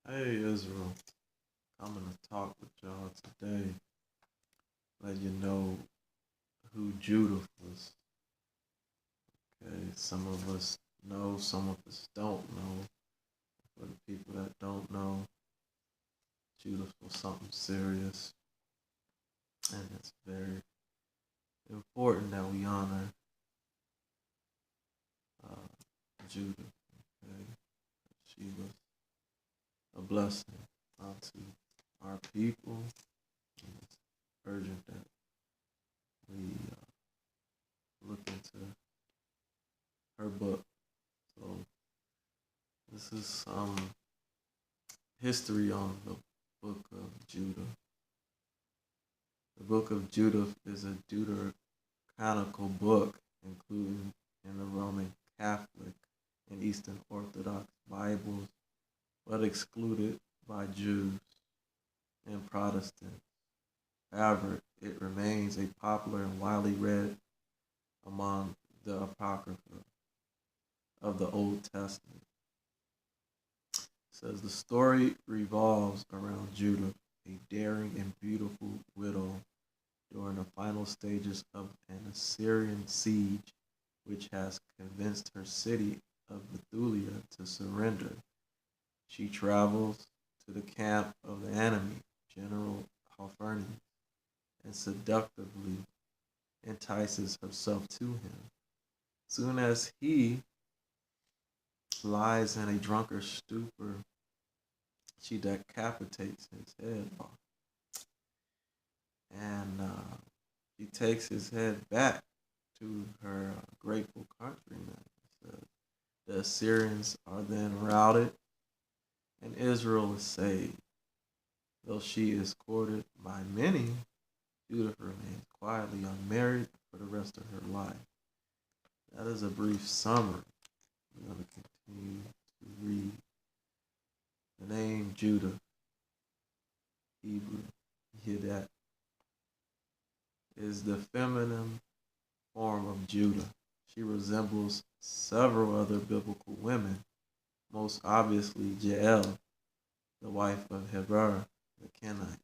Hey Israel, coming to talk with y'all today. Let you know who Judith was. Okay, some of us know, some of us don't know. For the people that don't know, Judith was something serious, and it's very important that we honor Judith. Okay, she was a blessing unto our people, and it's urgent that we look into her book. So this is some history on the book of Judah. The book of Judith is a deuterocanonical book, including in the Roman Catholic and Eastern Orthodox Bibles, but excluded by Jews and Protestants. However, it remains a popular and widely read among the Apocrypha of the Old Testament. It says the story revolves around Judith, a daring and beautiful widow during the final stages of an Assyrian siege, which has convinced her city of Bethulia to surrender. She travels to the camp of the enemy, General holofernes, and seductively entices herself to him. Soon as he lies in a drunken stupor, she decapitates his head off, and she takes his head back to her grateful countrymen. So the Assyrians are then routed, and Israel is saved. Though she is courted by many, Judith remains quietly unmarried for the rest of her life. That is a brief summary. We're going to continue to read. The name Judah, Hebrew, you hear that, is the feminine form of Judah. She resembles several other biblical women, most obviously Jael, the wife of Heber the Kenite.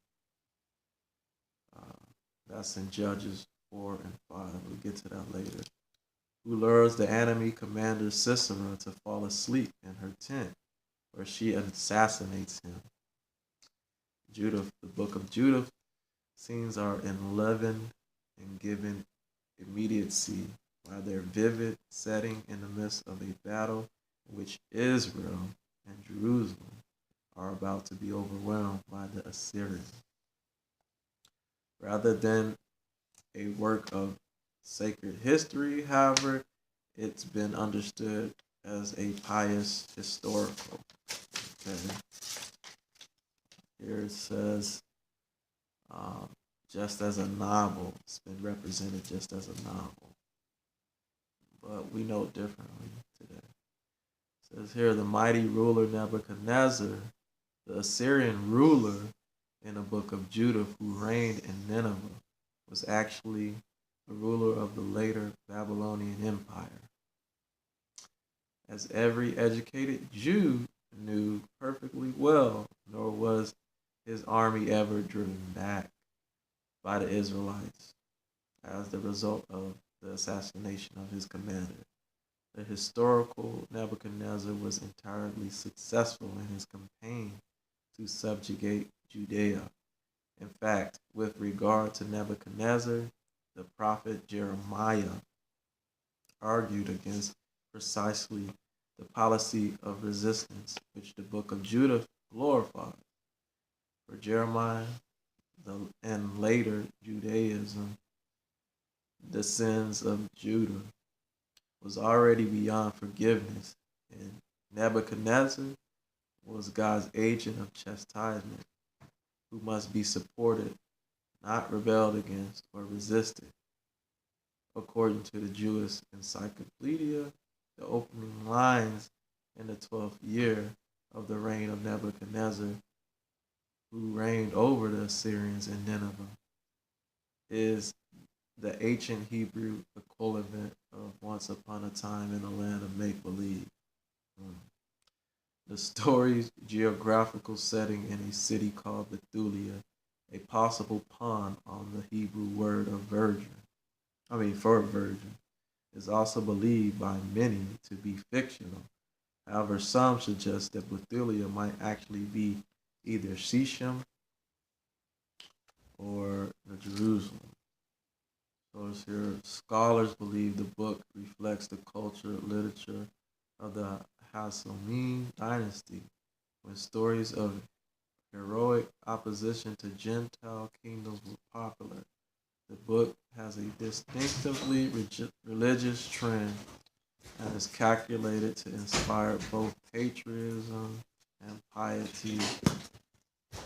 That's in Judges 4 and 5. We'll get to that later. Who lures the enemy commander Sisera to fall asleep in her tent, where she assassinates him. Judith, the book of Judith, scenes are enlivened and given immediacy by their vivid setting in the midst of a battle in which Israel and Jerusalem are about to be overwhelmed by the Assyrians. Rather than a work of sacred history, however, it's been understood as a pious historical. Okay. Here it says, just as a novel, it's been represented just as a novel. But we know differently today. It says here, the mighty ruler Nebuchadnezzar, the Assyrian ruler in the book of Judah who reigned in Nineveh, was actually the ruler of the later Babylonian Empire. As every educated Jew knew perfectly well, nor was his army ever driven back by the Israelites as the result of the assassination of his commander. The historical Nebuchadnezzar was entirely successful in his campaign to subjugate Judea. In fact, with regard to Nebuchadnezzar, the prophet Jeremiah argued against precisely the policy of resistance which the book of Judah glorified. For Jeremiah and later Judaism, the sins of Judah was already beyond forgiveness, and Nebuchadnezzar was God's agent of chastisement who must be supported, not rebelled against or resisted. According to the Jewish Encyclopedia, the opening lines in the 12th year of the reign of Nebuchadnezzar, who reigned over the Assyrians in Nineveh, is the ancient Hebrew equivalent of once upon a time in a land of make-believe. The story's geographical setting in a city called Bethulia, a possible pun on the Hebrew word of for virgin, is also believed by many to be fictional. However, some suggest that Bethulia might actually be either Shechem or Jerusalem. So it's here, scholars believe the book reflects the culture, literature of the Hasmonean dynasty, when stories of heroic opposition to Gentile kingdoms were popular. The book has a distinctively religious trend and is calculated to inspire both patriotism and piety.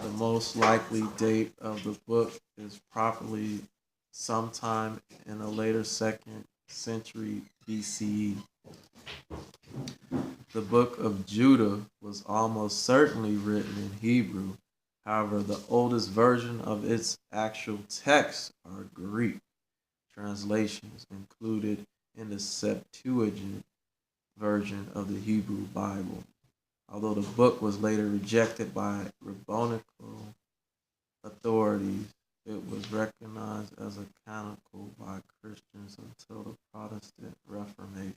The most likely date of the book is probably sometime in the later 2nd century BCE. The book of Judah was almost certainly written in Hebrew. However, the oldest version of its actual text are Greek translations included in the Septuagint version of the Hebrew Bible. Although the book was later rejected by rabbinical authorities, it was recognized as a canonical by Christians until the Protestant Reformation.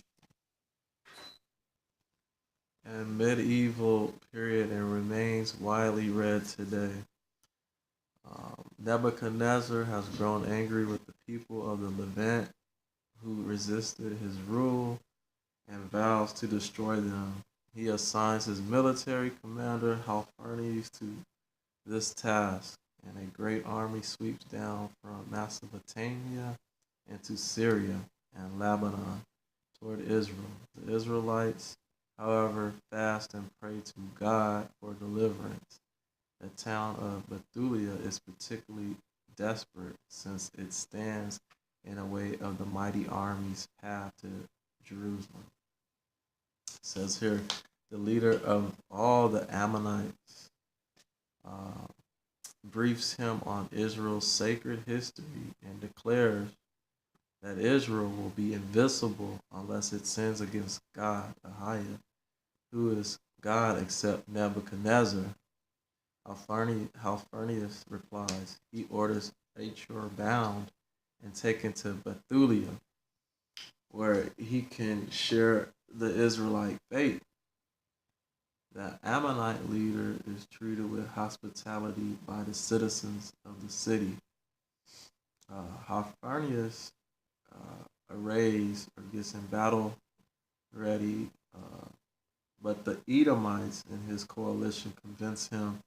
And medieval period and remains widely read today. Nebuchadnezzar has grown angry with the people of the Levant who resisted his rule and vows to destroy them. He assigns his military commander Holofernes to this task, and a great army sweeps down from Mesopotamia into Syria and Lebanon toward Israel. The Israelites, however, fast and pray to God for deliverance. The town of Bethulia is particularly desperate since it stands in the way of the mighty army's path to Jerusalem. It says here, the leader of all the Ammonites briefs him on Israel's sacred history and declares that Israel will be invisible unless it sins against God, Ahia, who is God except Nebuchadnezzar. Holofernes replies, he orders Achor bound and taken to Bethulia, where he can share the Israelite faith. The Ammonite leader is treated with hospitality by the citizens of the city. Holofernes arrays or gets in battle ready, but the Edomites and his coalition convince him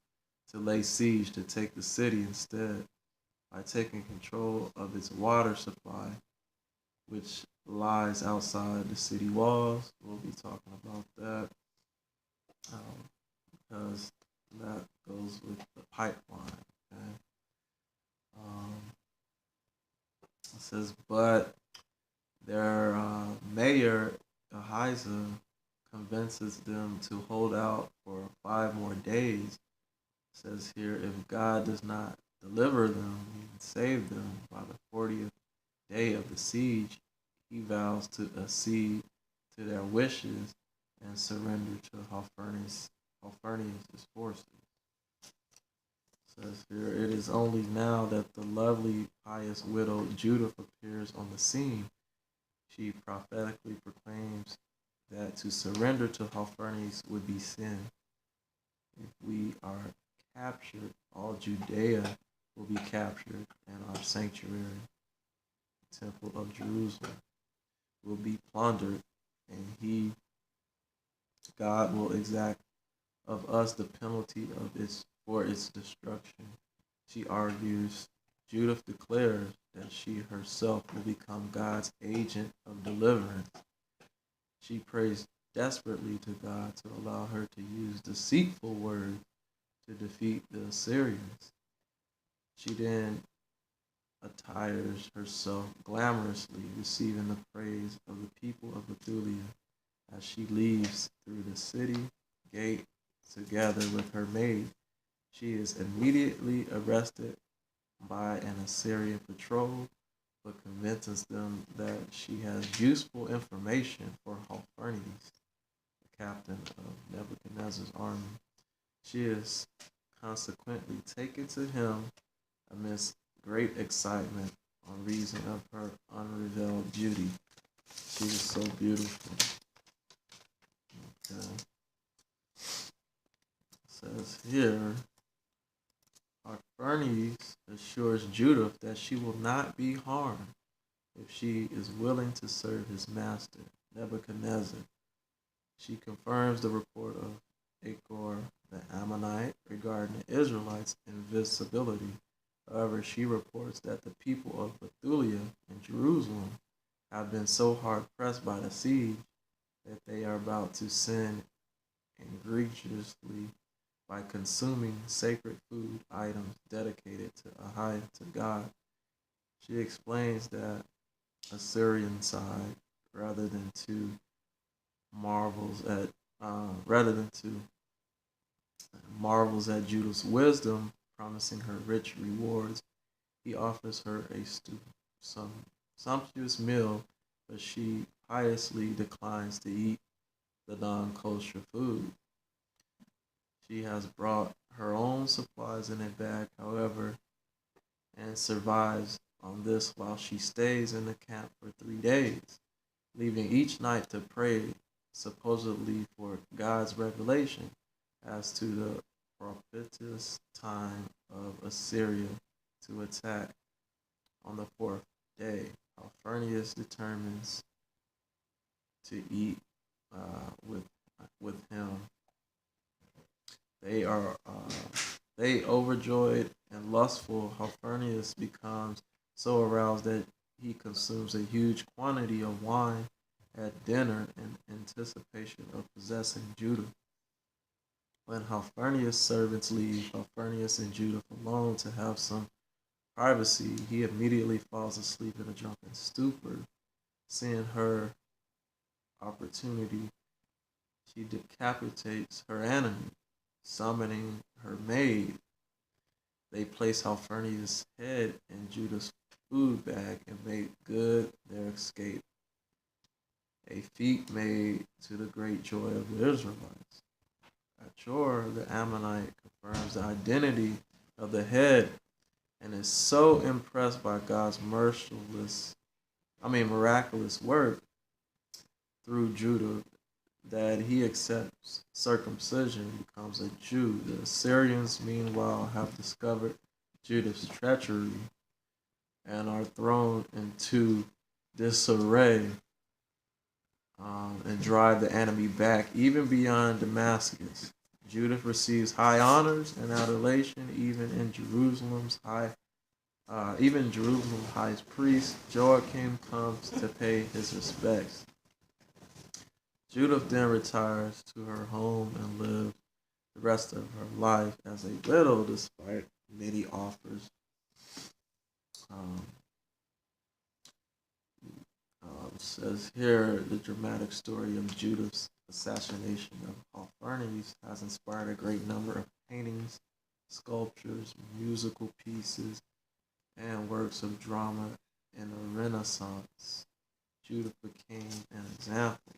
to lay siege to take the city instead by taking control of its water supply, which lies outside the city walls. We'll be talking about that because that goes with the pipeline. Okay? It says, but their mayor, Ahijah, convinces them to hold out for 5 more days. It says here, if God does not deliver them and save them by the 40th day of the siege, he vows to accede to their wishes and surrender to Holofernes' forces. It says here, it is only now that the lovely, pious widow Judith appears on the scene. She prophetically proclaims that to surrender to Holofernes would be sin. If we are captured, all Judea will be captured, and our sanctuary, the Temple of Jerusalem, will be plundered, and God will exact of us the penalty for its destruction. She argues, Judith declares that she herself will become God's agent of deliverance. She prays desperately to God to allow her to use deceitful words to defeat the Assyrians. She then attires herself glamorously, receiving the praise of the people of Bethulia as she leaves through the city gate together with her maid. She is immediately arrested by an Assyrian patrol, but convinces them that she has useful information for Holofernes. captain of Nebuchadnezzar's army. She is consequently taken to him amidst great excitement on reason of her unrevealed beauty. She is so beautiful. Okay. It says here, Holofernes assures Judith that she will not be harmed if she is willing to serve his master, Nebuchadnezzar. She confirms the report of Achor the Ammonite regarding the Israelites' invisibility. However, she reports that the people of Bethulia and Jerusalem have been so hard pressed by the siege that they are about to sin egregiously by consuming sacred food items dedicated to Ahia, to God. She explains that Assyrian side, rather than to marvels at Judah's wisdom, promising her rich rewards, he offers her some sumptuous meal, but she piously declines to eat the non-kosher food. She has brought her own supplies in a bag, however, and survives on this while she stays in the camp for 3 days, leaving each night to pray, supposedly for God's revelation as to the propitious time of Assyria to attack. On the fourth day, Holofernes determines to eat with him. They overjoyed and lustful. Holofernes becomes so aroused that he consumes a huge quantity of wine at dinner in anticipation of possessing Judah. When Holofernes' servants leave Holofernes and Judith alone to have some privacy, he immediately falls asleep in a drunken stupor. Seeing her opportunity, she decapitates her enemy, summoning her maid. They place Holofernes' head in Judah's food bag and make good their escape, a feat made to the great joy of the Israelites. Achor the Ammonite confirms the identity of the head and is so impressed by God's miraculous work through Judah that he accepts circumcision and becomes a Jew. The Assyrians, meanwhile, have discovered Judah's treachery and are thrown into disarray and drive the enemy back even beyond Damascus. Judith receives high honors and adulation even Jerusalem's high priest Joachim comes to pay his respects. Judith then retires to her home and lives the rest of her life as a widow despite many offers. Says here, the dramatic story of Judith's assassination of Holofernes has inspired a great number of paintings, sculptures, musical pieces, and works of drama in the Renaissance. Judith became an example.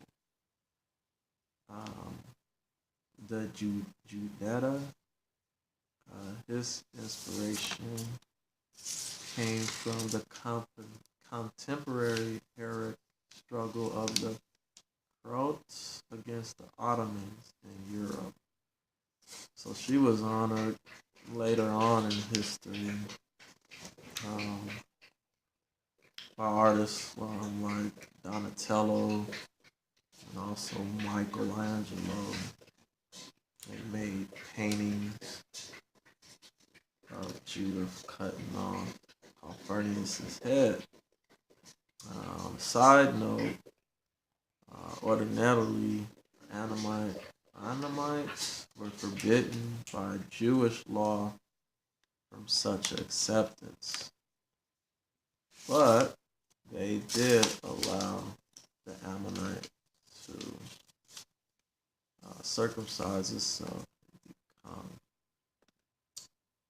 The Judetta, his inspiration came from the contemporary heroic struggle of the Croats against the Ottomans in Europe. So she was honored later on in history by artists like Donatello and also Michelangelo. They made paintings of Judith cutting off Holofernes' head. Side note, ordinarily, Annamites were forbidden by Jewish law from such acceptance. But they did allow the Ammonite to circumcise himself and become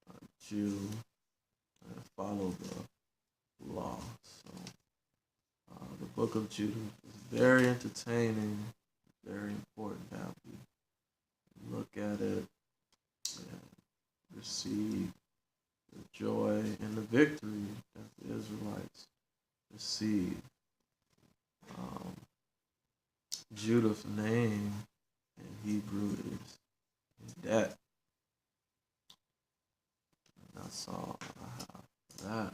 a Jew and follow the law. So the book of Judith is very entertaining, very important to have look at it and receive the joy and the victory that the Israelites received. Judith's name in Hebrew is that. And that's all I have for that.